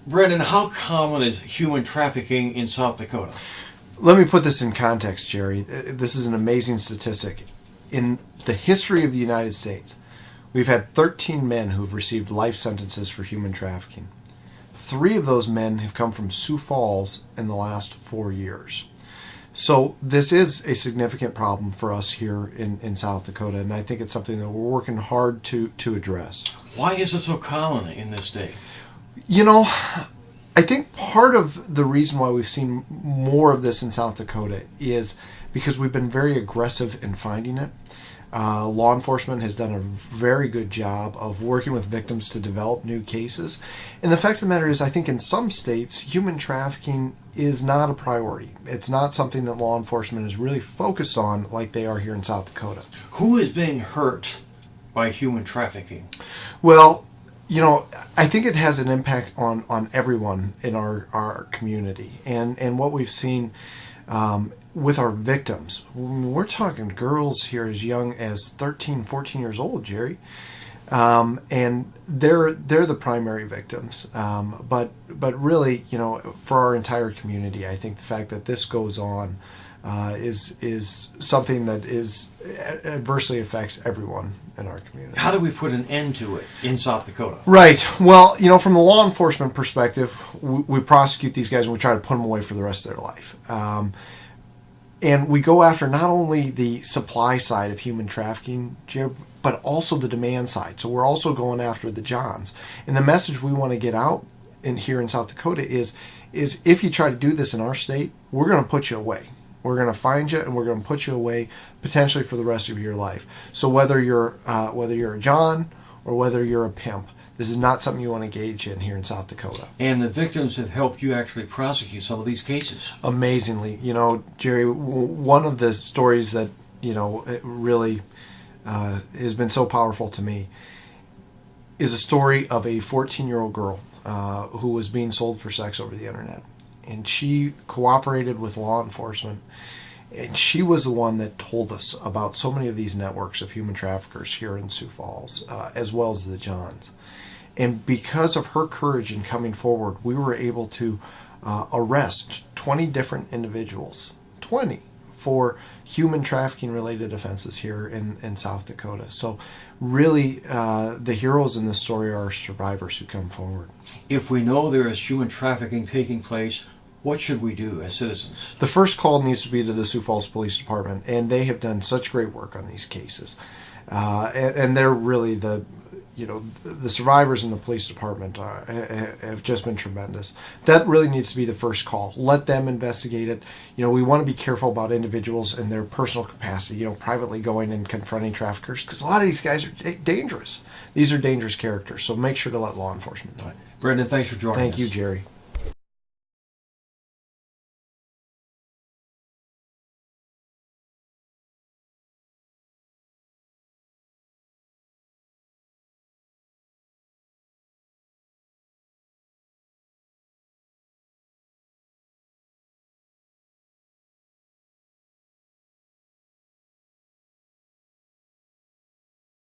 Brendan, how common is human trafficking in South Dakota? Let me put this in context, Jerry. This is an amazing statistic. In the history of the United States, we've had 13 men who've received life sentences for human trafficking. 3 of those men have come from Sioux Falls in the last 4 years. So this is a significant problem for us here in South Dakota, and I think it's something that we're working hard to address. Why is it so common in this state? You know, I think part of the reason why we've seen more of this in South Dakota is because we've been very aggressive in finding it. Law enforcement has done a very good job of working with victims to develop new cases. And the fact of the matter is, I think in some states, human trafficking is not a priority. It's not something that law enforcement is really focused on like they are here in South Dakota. Who is being hurt by human trafficking? Well, you know, I think it has an impact on everyone in our community. And what we've seen with our victims, we're talking girls here as young as 13, 14 years old, Jerry. And they're the primary victims. But really, you know, for our entire community, I think the fact that this goes on is something that adversely affects everyone in our community. How do we put an end to it in South Dakota? Right. Well, you know, from the law enforcement perspective, we prosecute these guys and we try to put them away for the rest of their life. And we go after not only the supply side of human trafficking, but also the demand side. So we're also going after the Johns. And the message we want to get out here in South Dakota is if you try to do this in our state, we're going to put you away. We're going to find you and we're going to put you away potentially for the rest of your life. So whether you're a John or whether you're a pimp, this is not something you want to engage in here in South Dakota. And the victims have helped you actually prosecute some of these cases. Amazingly. You know, Jerry, one of the stories that, you know, it really has been so powerful to me is a story of a 14-year-old girl who was being sold for sex over the internet. And she cooperated with law enforcement. And she was the one that told us about so many of these networks of human traffickers here in Sioux Falls, as well as the Johns. And because of her courage in coming forward, we were able to arrest 20 different individuals, 20, for human trafficking related offenses here in South Dakota. So really, the heroes in this story are survivors who come forward. If we know there is human trafficking taking place, what should we do as citizens? The first call needs to be to the Sioux Falls Police Department, and they have done such great work on these cases. And they're really the survivors in the police department have just been tremendous. That really needs to be the first call. Let them investigate it. You know, we want to be careful about individuals and their personal capacity, you know, privately going and confronting traffickers, because a lot of these guys are dangerous. These are dangerous characters, so make sure to let law enforcement know. Brendan, thanks for joining us. Thank you, Jerry.